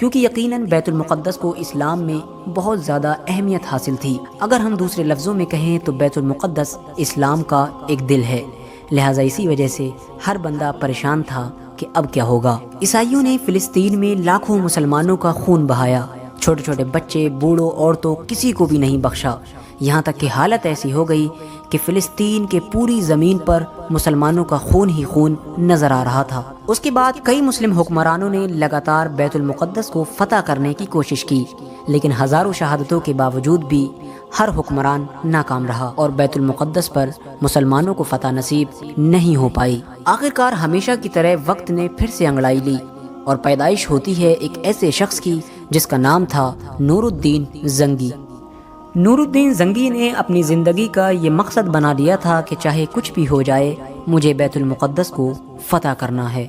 کیونکہ یقیناً بیت المقدس کو اسلام میں بہت زیادہ اہمیت حاصل تھی۔ اگر ہم دوسرے لفظوں میں کہیں تو بیت المقدس اسلام کا ایک دل ہے، لہٰذا اسی وجہ سے ہر بندہ پریشان تھا کہ اب کیا ہوگا۔ عیسائیوں نے فلسطین میں لاکھوں مسلمانوں کا خون بہایا، چھوٹے چھوٹے بچے، بوڑھوں، عورتوں، کسی کو بھی نہیں بخشا، یہاں تک کہ حالت ایسی ہو گئی کہ فلسطین کے پوری زمین پر مسلمانوں کا خون ہی خون نظر آ رہا تھا۔ اس کے بعد کئی مسلم حکمرانوں نے لگاتار بیت المقدس کو فتح کرنے کی کوشش کی، لیکن ہزاروں شہادتوں کے باوجود بھی ہر حکمران ناکام رہا اور بیت المقدس پر مسلمانوں کو فتح نصیب نہیں ہو پائی۔ آخرکار ہمیشہ کی طرح وقت نے پھر سے انگڑائی لی اور پیدائش ہوتی ہے ایک ایسے شخص کی جس کا نام تھا نور الدین زنگی۔ نور الدین زنگی نے اپنی زندگی کا یہ مقصد بنا لیا تھا کہ چاہے کچھ بھی ہو جائے مجھے بیت المقدس کو فتح کرنا ہے،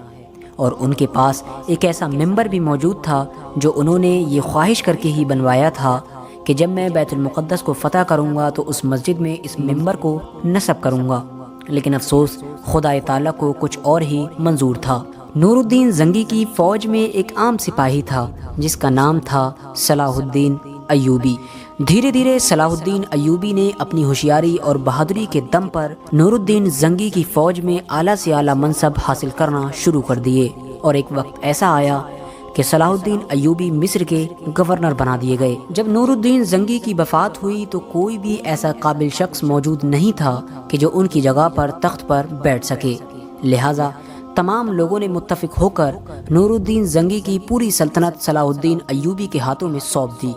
اور ان کے پاس ایک ایسا ممبر بھی موجود تھا جو انہوں نے یہ خواہش کر کے ہی بنوایا تھا کہ جب میں بیت المقدس کو فتح کروں گا تو اس مسجد میں اس ممبر کو نصب کروں گا، لیکن افسوس خدا تعالیٰ کو کچھ اور ہی منظور تھا۔ نور الدین زنگی کی فوج میں ایک عام سپاہی تھا جس کا نام تھا صلاح الدین ایوبی۔ دھیرے دھیرے صلاح الدین ایوبی نے اپنی ہوشیاری اور بہادری کے دم پر نور الدین زنگی کی فوج میں اعلیٰ سے اعلیٰ منصب حاصل کرنا شروع کر دیے، اور ایک وقت ایسا آیا کہ صلاح الدین ایوبی مصر کے گورنر بنا دیے گئے۔ جب نور الدین زنگی کی وفات ہوئی تو کوئی بھی ایسا قابل شخص موجود نہیں تھا کہ جو ان کی جگہ پر تخت پر بیٹھ سکے، لہٰذا تمام لوگوں نے متفق ہو کر نور الدین زنگی کی پوری سلطنت صلاح الدین ایوبی کے ہاتھوں میں سونپ دی،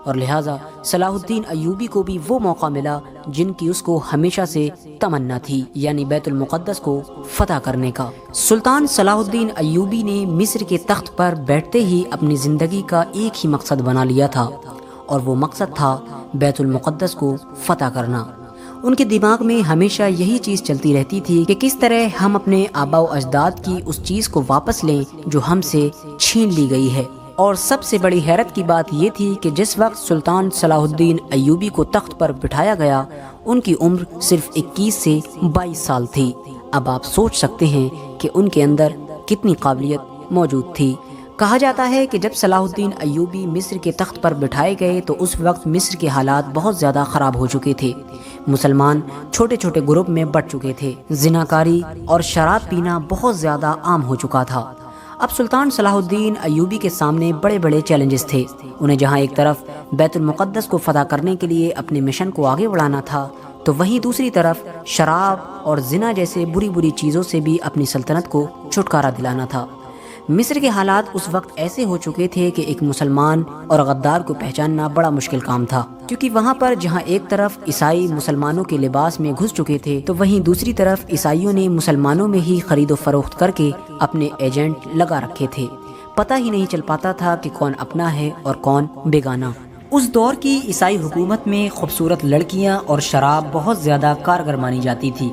اور لہٰذا صلاح الدین ایوبی کو بھی وہ موقع ملا جن کی اس کو ہمیشہ سے تمنا تھی، یعنی بیت المقدس کو فتح کرنے کا۔ سلطان صلاح الدین ایوبی نے مصر کے تخت پر بیٹھتے ہی اپنی زندگی کا ایک ہی مقصد بنا لیا تھا، اور وہ مقصد تھا بیت المقدس کو فتح کرنا۔ ان کے دماغ میں ہمیشہ یہی چیز چلتی رہتی تھی کہ کس طرح ہم اپنے آباء و اجداد کی اس چیز کو واپس لیں جو ہم سے چھین لی گئی ہے۔ اور سب سے بڑی حیرت کی بات یہ تھی کہ جس وقت سلطان صلاح الدین ایوبی کو تخت پر بٹھایا گیا ان کی عمر صرف 21 سے 22 سال تھی۔ اب آپ سوچ سکتے ہیں کہ ان کے اندر کتنی قابلیت موجود تھی۔ کہا جاتا ہے کہ جب صلاح الدین ایوبی مصر کے تخت پر بٹھائے گئے تو اس وقت مصر کے حالات بہت زیادہ خراب ہو چکے تھے، مسلمان چھوٹے چھوٹے گروپ میں بٹ چکے تھے، زناکاری اور شراب پینا بہت زیادہ عام ہو چکا تھا۔ اب سلطان صلاح الدین ایوبی کے سامنے بڑے بڑے چیلنجز تھے، انہیں جہاں ایک طرف بیت المقدس کو فتح کرنے کے لیے اپنے مشن کو آگے بڑھانا تھا تو وہیں دوسری طرف شراب اور زنا جیسے بری بری چیزوں سے بھی اپنی سلطنت کو چھٹکارا دلانا تھا۔ مصر کے حالات اس وقت ایسے ہو چکے تھے کہ ایک مسلمان اور غدار کو پہچاننا بڑا مشکل کام تھا، کیونکہ وہاں پر جہاں ایک طرف عیسائی مسلمانوں کے لباس میں گھس چکے تھے تو وہیں دوسری طرف عیسائیوں نے مسلمانوں میں ہی خرید و فروخت کر کے اپنے ایجنٹ لگا رکھے تھے، پتہ ہی نہیں چل پاتا تھا کہ کون اپنا ہے اور کون بیگانہ۔ اس دور کی عیسائی حکومت میں خوبصورت لڑکیاں اور شراب بہت زیادہ کارگر مانی جاتی تھی،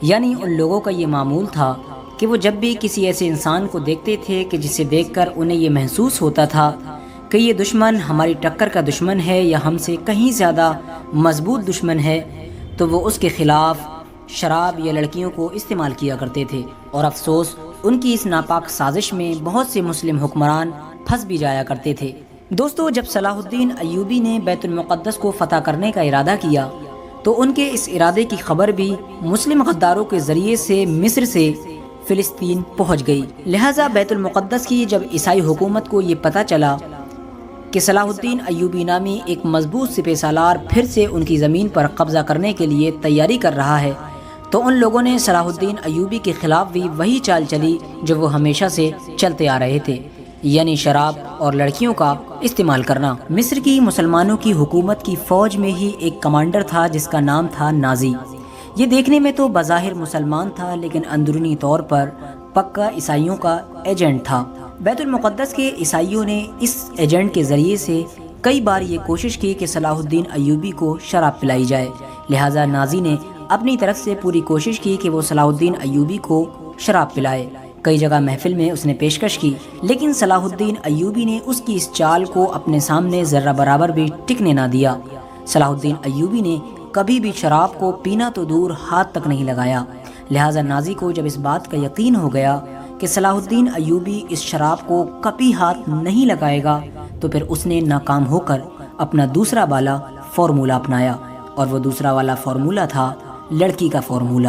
یعنی ان لوگوں کا یہ معمول تھا کہ وہ جب بھی کسی ایسے انسان کو دیکھتے تھے کہ جسے دیکھ کر انہیں یہ محسوس ہوتا تھا کہ یہ دشمن ہماری ٹکر کا دشمن ہے یا ہم سے کہیں زیادہ مضبوط دشمن ہے، تو وہ اس کے خلاف شراب یا لڑکیوں کو استعمال کیا کرتے تھے۔ اور افسوس ان کی اس ناپاک سازش میں بہت سے مسلم حکمران پھنس بھی جایا کرتے تھے۔ دوستو، جب صلاح الدین ایوبی نے بیت المقدس کو فتح کرنے کا ارادہ کیا تو ان کے اس ارادے کی خبر بھی مسلم غداروں کے ذریعے سے مصر سے فلسطین پہنچ گئی، لہٰذا بیت المقدس کی جب عیسائی حکومت کو یہ پتہ چلا کہ صلاح الدین ایوبی نامی ایک مضبوط سپہ سالار پھر سے ان کی زمین پر قبضہ کرنے کے لیے تیاری کر رہا ہے تو ان لوگوں نے صلاح الدین ایوبی کے خلاف بھی وہی چال چلی جو وہ ہمیشہ سے چلتے آ رہے تھے، یعنی شراب اور لڑکیوں کا استعمال کرنا۔ مصر کی مسلمانوں کی حکومت کی فوج میں ہی ایک کمانڈر تھا جس کا نام تھا نازی۔ یہ دیکھنے میں تو بظاہر مسلمان تھا لیکن اندرونی طور پر پکا عیسائیوں کا ایجنٹ تھا۔ بیت المقدس کے عیسائیوں نے اس ایجنٹ کے ذریعے سے کئی بار یہ کوشش کی کہ صلاح الدین ایوبی کو شراب پلائی جائے، لہٰذا نازی نے اپنی طرف سے پوری کوشش کی کہ وہ صلاح الدین ایوبی کو شراب پلائے۔ کئی جگہ محفل میں اس نے پیشکش کی، لیکن صلاح الدین ایوبی نے اس کی اس چال کو اپنے سامنے ذرہ برابر بھی ٹکنے نہ دیا۔ صلاح الدین ایوبی نے کبھی بھی شراب کو پینا تو دور ہاتھ تک نہیں لگایا، لہٰذا نازی کو جب اس بات کا یقین ہو گیا کہ صلاح الدین ایوبی اس شراب کو کبھی ہاتھ نہیں لگائے گا، تو پھر اس نے ناکام ہو کر اپنا دوسرا والا فارمولہ اپنایا، اور وہ دوسرا والا فارمولہ تھا لڑکی کا فارمولہ۔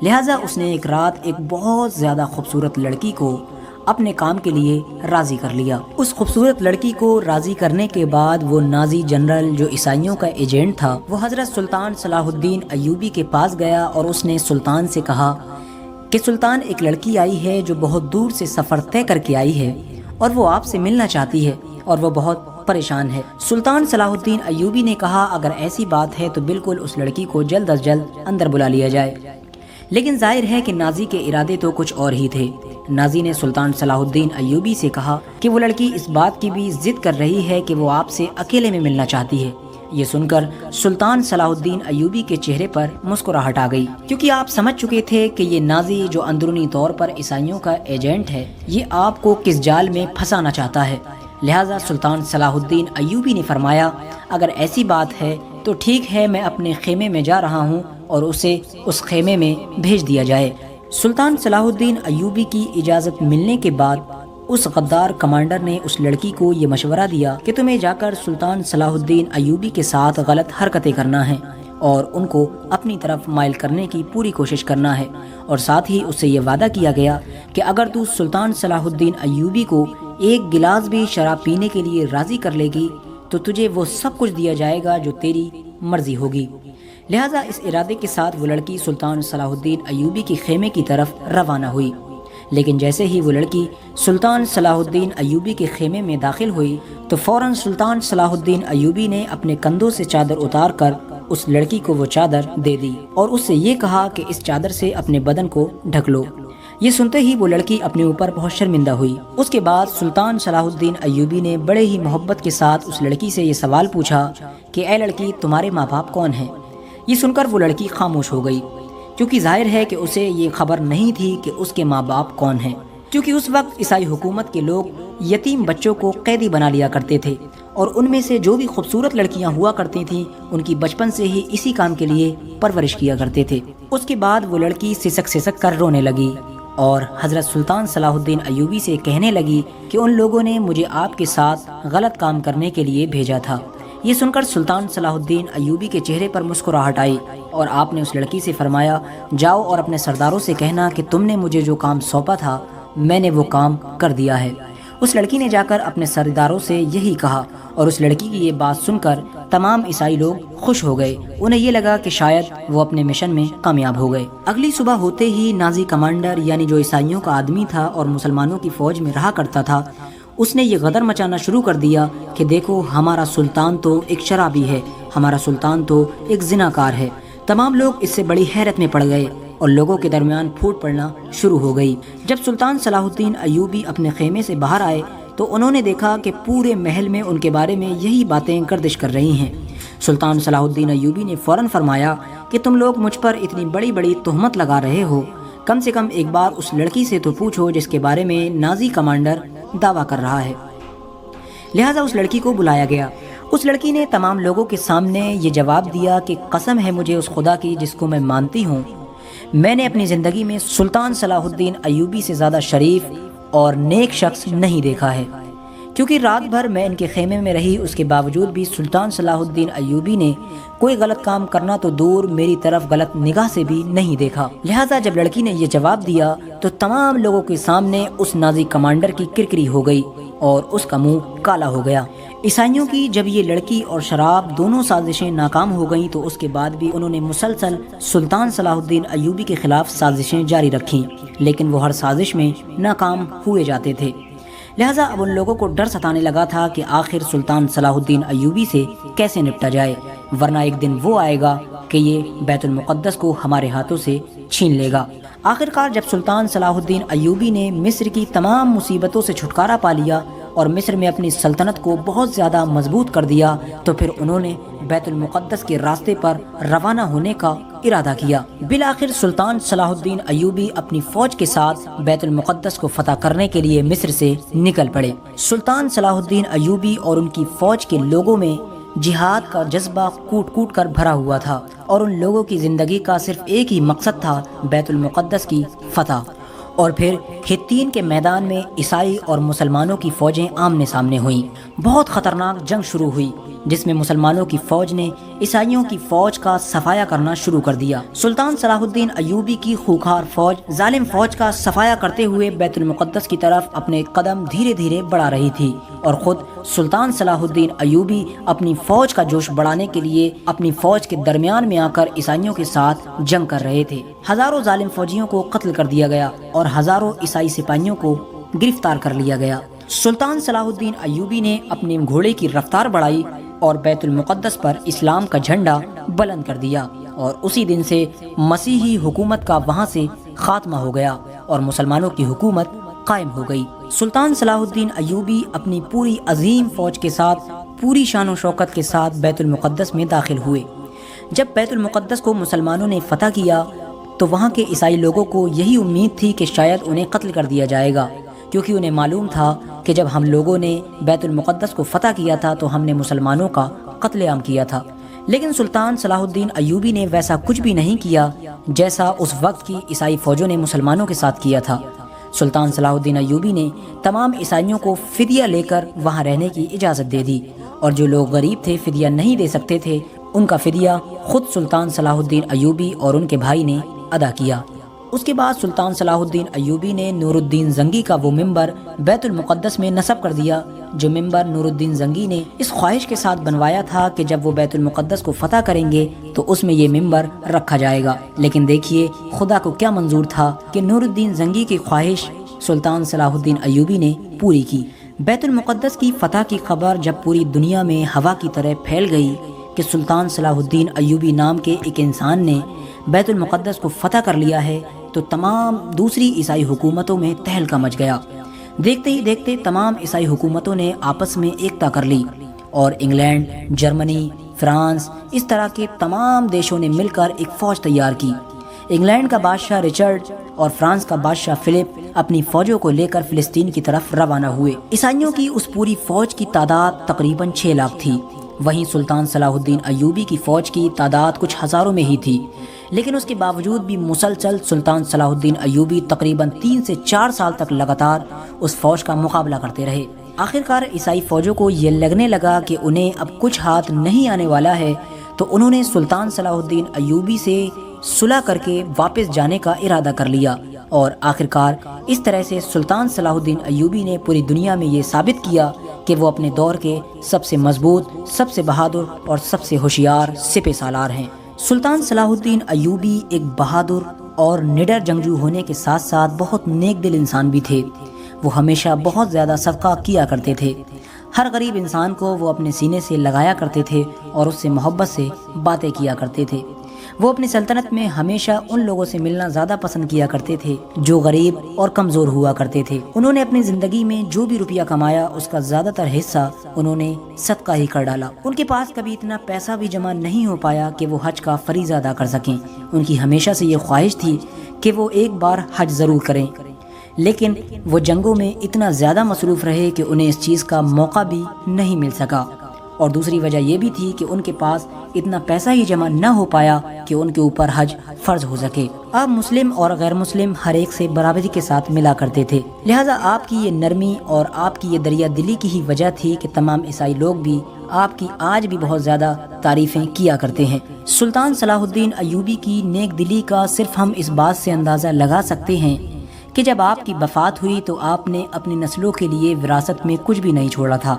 لہٰذا اس نے ایک رات ایک بہت زیادہ خوبصورت لڑکی کو اپنے کام کے لیے راضی کر لیا۔ اس خوبصورت لڑکی کو راضی کرنے کے بعد وہ نازی جنرل جو عیسائیوں کا ایجنٹ تھا، وہ حضرت سلطان صلاح الدین ایوبی کے پاس گیا اور اس نے سلطان سے کہا کہ سلطان، ایک لڑکی آئی ہے جو بہت دور سے سفر طے کر کے آئی ہے اور وہ آپ سے ملنا چاہتی ہے اور وہ بہت پریشان ہے۔ سلطان صلاح الدین ایوبی نے کہا اگر ایسی بات ہے تو بالکل اس لڑکی کو جلد از جلد اندر بلا لیا جائے، لیکن ظاہر ہے کہ نازی کے ارادے تو کچھ اور ہی تھے۔ نازی نے سلطان صلاح الدین ایوبی سے کہا کہ وہ لڑکی اس بات کی بھی ضد کر رہی ہے کہ وہ آپ سے اکیلے میں ملنا چاہتی ہے۔ یہ سن کر سلطان صلاح الدین ایوبی کے چہرے پر مسکراہٹ آ گئی، کیونکہ آپ سمجھ چکے تھے کہ یہ نازی جو اندرونی طور پر عیسائیوں کا ایجنٹ ہے، یہ آپ کو کس جال میں پھنسانا چاہتا ہے۔ لہٰذا سلطان صلاح الدین ایوبی نے فرمایا اگر ایسی بات ہے تو ٹھیک ہے، میں اپنے خیمے میں جا رہا ہوں اور اسے اس خیمے میں بھیج دیا جائے۔ سلطان صلاح الدین ایوبی کی اجازت ملنے کے بعد اس غدار کمانڈر نے اس لڑکی کو یہ مشورہ دیا کہ تمہیں جا کر سلطان صلاح الدین ایوبی کے ساتھ غلط حرکتیں کرنا ہیں اور ان کو اپنی طرف مائل کرنے کی پوری کوشش کرنا ہے، اور ساتھ ہی اس سے یہ وعدہ کیا گیا کہ اگر تو سلطان صلاح الدین ایوبی کو ایک گلاس بھی شراب پینے کے لیے راضی کر لے گی تو تجھے وہ سب کچھ دیا جائے گا جو تیری مرضی ہوگی۔ لہٰذا اس ارادے کے ساتھ وہ لڑکی سلطان صلاح الدین ایوبی کی خیمے کی طرف روانہ ہوئی، لیکن جیسے ہی وہ لڑکی سلطان صلاح الدین ایوبی کے خیمے میں داخل ہوئی تو فوراً سلطان صلاح الدین ایوبی نے اپنے کندھوں سے چادر اتار کر اس لڑکی کو وہ چادر دے دی اور اس سے یہ کہا کہ اس چادر سے اپنے بدن کو ڈھک لو۔ یہ سنتے ہی وہ لڑکی اپنے اوپر بہت شرمندہ ہوئی۔ اس کے بعد سلطان صلاح الدین ایوبی نے بڑے ہی محبت کے ساتھ اس لڑکی سے یہ سوال پوچھا کہ اے لڑکی، تمہارے ماں باپ کون ہیں؟ یہ سن کر وہ لڑکی خاموش ہو گئی، کیونکہ ظاہر ہے کہ اسے یہ خبر نہیں تھی کہ اس کے ماں باپ کون ہیں، کیونکہ اس وقت عیسائی حکومت کے لوگ یتیم بچوں کو قیدی بنا لیا کرتے تھے، اور ان میں سے جو بھی خوبصورت لڑکیاں ہوا کرتی تھیں ان کی بچپن سے ہی اسی کام کے لیے پرورش کیا کرتے تھے۔ اس کے بعد وہ لڑکی سسک سسک کر رونے لگی اور حضرت سلطان صلاح الدین ایوبی سے کہنے لگی کہ ان لوگوں نے مجھے آپ کے ساتھ غلط کام کرنے کے لیے بھیجا تھا۔ یہ سن کر سلطان صلاح الدین ایوبی کے چہرے پر مسکراہٹ آئی اور آپ نے اس لڑکی سے فرمایا جاؤ اور اپنے سرداروں سے کہنا کہ تم نے مجھے جو کام سونپا تھا میں نے وہ کام کر دیا ہے۔ اس لڑکی نے جا کر اپنے سرداروں سے یہی کہا اور اس لڑکی کی یہ بات سن کر تمام عیسائی لوگ خوش ہو گئے۔ انہیں یہ لگا کہ شاید وہ اپنے مشن میں کامیاب ہو گئے۔ اگلی صبح ہوتے ہی نازی کمانڈر یعنی جو عیسائیوں کا آدمی تھا اور مسلمانوں کی فوج میں رہا کرتا تھا، اس نے یہ غدر مچانا شروع کر دیا کہ دیکھو ہمارا سلطان تو ایک شرابی ہے، ہمارا سلطان تو ایک زناکار ہے۔ تمام لوگ اس سے بڑی حیرت میں پڑ گئے اور لوگوں کے درمیان پھوٹ پڑنا شروع ہو گئی۔ جب سلطان صلاح الدین ایوبی اپنے خیمے سے باہر آئے تو انہوں نے دیکھا کہ پورے محل میں ان کے بارے میں یہی باتیں گردش کر رہی ہیں۔ سلطان صلاح الدین ایوبی نے فوراً فرمایا کہ تم لوگ مجھ پر اتنی بڑی بڑی تہمت لگا رہے ہو، کم سے کم ایک بار اس لڑکی سے تو پوچھو جس کے بارے میں نازی کمانڈر دعویٰ کر رہا ہے۔ لہٰذا اس لڑکی کو بلایا گیا۔ اس لڑکی نے تمام لوگوں کے سامنے یہ جواب دیا کہ قسم ہے مجھے اس خدا کی جس کو میں مانتی ہوں، میں نے اپنی زندگی میں سلطان صلاح الدین ایوبی سے زیادہ شریف اور نیک شخص نہیں دیکھا ہے، کیونکہ رات بھر میں ان کے خیمے میں رہی، اس کے باوجود بھی سلطان صلاح الدین ایوبی نے کوئی غلط کام کرنا تو دور میری طرف غلط نگاہ سے بھی نہیں دیکھا۔ لہٰذا جب لڑکی نے یہ جواب دیا تو تمام لوگوں کے سامنے اس نازی کمانڈر کی کرکری ہو گئی اور اس کا منہ کالا ہو گیا۔ عیسائیوں کی جب یہ لڑکی اور شراب دونوں سازشیں ناکام ہو گئیں تو اس کے بعد بھی انہوں نے مسلسل سلطان صلاح الدین ایوبی کے خلاف سازشیں جاری رکھیں، لیکن وہ ہر سازش میں ناکام ہوئے جاتے تھے۔ لہٰذا اب ان لوگوں کو ڈر ستانے لگا تھا کہ آخر سلطان صلاح الدین ایوبی سے کیسے نپٹا جائے، ورنہ ایک دن وہ آئے گا کہ یہ بیت المقدس کو ہمارے ہاتھوں سے چھین لے گا۔ آخرکار جب سلطان صلاح الدین ایوبی نے مصر کی تمام مصیبتوں سے چھٹکارا پا لیا اور مصر میں اپنی سلطنت کو بہت زیادہ مضبوط کر دیا تو پھر انہوں نے بیت المقدس کے راستے پر روانہ ہونے کا ارادہ کیا۔ بالآخر سلطان صلاح الدین ایوبی اپنی فوج کے ساتھ بیت المقدس کو فتح کرنے کے لیے مصر سے نکل پڑے۔ سلطان صلاح الدین ایوبی اور ان کی فوج کے لوگوں میں جہاد کا جذبہ کوٹ کوٹ کر بھرا ہوا تھا اور ان لوگوں کی زندگی کا صرف ایک ہی مقصد تھا، بیت المقدس کی فتح۔ اور پھر حطین کے میدان میں عیسائی اور مسلمانوں کی فوجیں آمنے سامنے ہوئیں۔ بہت خطرناک جنگ شروع ہوئی جس میں مسلمانوں کی فوج نے عیسائیوں کی فوج کا صفایا کرنا شروع کر دیا۔ سلطان صلاح الدین ایوبی کی خوکھار فوج ظالم فوج کا صفایا کرتے ہوئے بیت المقدس کی طرف اپنے قدم دھیرے دھیرے بڑھا رہی تھی، اور خود سلطان صلاح الدین ایوبی اپنی فوج کا جوش بڑھانے کے لیے اپنی فوج کے درمیان میں آ کر عیسائیوں کے ساتھ جنگ کر رہے تھے۔ ہزاروں ظالم فوجیوں کو قتل کر دیا گیا اور ہزاروں عیسائی سپاہیوں کو گرفتار کر لیا گیا۔ سلطان صلاح الدین ایوبی نے اپنے گھوڑے کی رفتار بڑھائی اور بیت المقدس پر اسلام کا جھنڈا بلند کر دیا، اور اسی دن سے مسیحی حکومت کا وہاں سے خاتمہ ہو گیا اور مسلمانوں کی حکومت قائم ہو گئی۔ سلطان صلاح الدین ایوبی اپنی پوری عظیم فوج کے ساتھ پوری شان و شوکت کے ساتھ بیت المقدس میں داخل ہوئے۔ جب بیت المقدس کو مسلمانوں نے فتح کیا تو وہاں کے عیسائی لوگوں کو یہی امید تھی کہ شاید انہیں قتل کر دیا جائے گا، کیونکہ انہیں معلوم تھا کہ جب ہم لوگوں نے بیت المقدس کو فتح کیا تھا تو ہم نے مسلمانوں کا قتل عام کیا تھا۔ لیکن سلطان صلاح الدین ایوبی نے ویسا کچھ بھی نہیں کیا جیسا اس وقت کی عیسائی فوجوں نے مسلمانوں کے ساتھ کیا تھا۔ سلطان صلاح الدین ایوبی نے تمام عیسائیوں کو فدیہ لے کر وہاں رہنے کی اجازت دے دی، اور جو لوگ غریب تھے، فدیہ نہیں دے سکتے تھے، ان کا فدیہ خود سلطان صلاح الدین ایوبی اور ان کے بھائی نے ادا کیا۔ اس کے بعد سلطان صلاح الدین ایوبی نے نور الدین زنگی کا وہ ممبر بیت المقدس میں نصب کر دیا، جو ممبر نور الدین زنگی نے اس خواہش کے ساتھ بنوایا تھا کہ جب وہ بیت المقدس کو فتح کریں گے تو اس میں یہ ممبر رکھا جائے گا۔ لیکن دیکھیے خدا کو کیا منظور تھا کہ نور الدین زنگی کی خواہش سلطان صلاح الدین ایوبی نے پوری کی۔ بیت المقدس کی فتح کی خبر جب پوری دنیا میں ہوا کی طرح پھیل گئی کہ سلطان صلاح الدین ایوبی نام کے ایک انسان نے بیت المقدس کو فتح کر لیا ہے، تو تمام دوسری عیسائی حکومتوں میں تہلکہ مچ گیا۔ دیکھتے ہی دیکھتے تمام عیسائی حکومتوں نے آپس میں ایکتا کر لی، اور انگلینڈ، جرمنی، فرانس، اس طرح کے تمام دیشوں نے مل کر ایک فوج تیار کی۔ انگلینڈ کا بادشاہ رچرڈ اور فرانس کا بادشاہ فلپ اپنی فوجوں کو لے کر فلسطین کی طرف روانہ ہوئے۔ عیسائیوں کی اس پوری فوج کی تعداد تقریباً 6 لاکھ تھی۔ وہیں سلطان صلاح الدین ایوبی کی فوج کی تعداد کچھ ہزاروں میں ہی تھی، لیکن اس کے باوجود بھی مسلسل سلطان صلاح الدین ایوبی تقریباً 3 سے 4 سال تک لگاتار اس فوج کا مقابلہ کرتے رہے۔ آخرکار عیسائی فوجوں کو یہ لگنے لگا کہ انہیں اب کچھ ہاتھ نہیں آنے والا ہے، تو انہوں نے سلطان صلاح الدین ایوبی سے صلح کر کے واپس جانے کا ارادہ کر لیا، اور آخرکار اس طرح سے سلطان صلاح الدین ایوبی نے پوری دنیا میں یہ ثابت کیا کہ وہ اپنے دور کے سب سے مضبوط، سب سے بہادر اور سب سے ہوشیار سپہ سالار ہیں۔ سلطان صلاح الدین ایوبی ایک بہادر اور نڈر جنگجو ہونے کے ساتھ ساتھ بہت نیک دل انسان بھی تھے۔ وہ ہمیشہ بہت زیادہ صدقہ کیا کرتے تھے۔ ہر غریب انسان کو وہ اپنے سینے سے لگایا کرتے تھے اور اس سے محبت سے باتیں کیا کرتے تھے۔ وہ اپنی سلطنت میں ہمیشہ ان لوگوں سے ملنا زیادہ پسند کیا کرتے تھے جو غریب اور کمزور ہوا کرتے تھے۔ انہوں نے اپنی زندگی میں جو بھی روپیہ کمایا اس کا زیادہ تر حصہ انہوں نے صدقہ ہی کر ڈالا۔ ان کے پاس کبھی اتنا پیسہ بھی جمع نہیں ہو پایا کہ وہ حج کا فریضہ ادا کر سکیں۔ ان کی ہمیشہ سے یہ خواہش تھی کہ وہ ایک بار حج ضرور کریں، لیکن وہ جنگوں میں اتنا زیادہ مصروف رہے کہ انہیں اس چیز کا موقع بھی نہیں مل سکا، اور دوسری وجہ یہ بھی تھی کہ ان کے پاس اتنا پیسہ ہی جمع نہ ہو پایا کہ ان کے اوپر حج فرض ہو سکے۔ اب مسلم اور غیر مسلم ہر ایک سے برابری کے ساتھ ملا کرتے تھے، لہٰذا آپ کی یہ نرمی اور آپ کی یہ دریا دلی کی ہی وجہ تھی کہ تمام عیسائی لوگ بھی آپ کی آج بھی بہت زیادہ تعریفیں کیا کرتے ہیں۔ سلطان صلاح الدین ایوبی کی نیک دلی کا صرف ہم اس بات سے اندازہ لگا سکتے ہیں کہ جب آپ کی وفات ہوئی تو آپ نے اپنی نسلوں کے لیے وراثت میں کچھ بھی نہیں چھوڑا تھا۔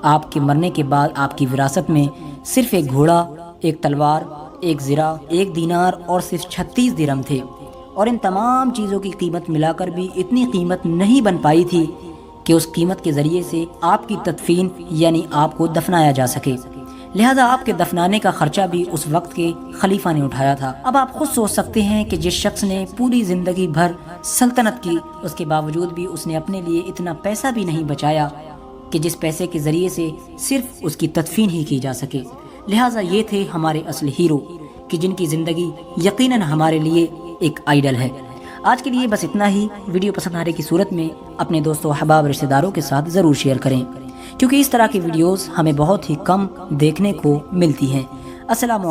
آپ کے مرنے کے بعد آپ کی وراثت میں صرف ایک گھوڑا، ایک تلوار، ایک زرہ، ایک دینار اور صرف 36 درہم تھے، اور ان تمام چیزوں کی قیمت ملا کر بھی اتنی قیمت نہیں بن پائی تھی کہ اس قیمت کے ذریعے سے آپ کی تدفین یعنی آپ کو دفنایا جا سکے۔ لہذا آپ کے دفنانے کا خرچہ بھی اس وقت کے خلیفہ نے اٹھایا تھا۔ اب آپ خود سوچ سکتے ہیں کہ جس شخص نے پوری زندگی بھر سلطنت کی، اس کے باوجود بھی اس نے اپنے لیے اتنا پیسہ بھی نہیں بچایا کہ جس پیسے کے ذریعے سے صرف اس کی تدفین ہی کی جا سکے۔ لہٰذا یہ تھے ہمارے اصل ہیرو کہ جن کی زندگی یقیناً ہمارے لیے ایک آئیڈل ہے۔ آج کے لیے بس اتنا ہی۔ ویڈیو پسند آنے کی صورت میں اپنے دوستوں، احباب، رشتہ داروں کے ساتھ ضرور شیئر کریں، کیونکہ اس طرح کی ویڈیوز ہمیں بہت ہی کم دیکھنے کو ملتی ہیں۔ السلام علیکم۔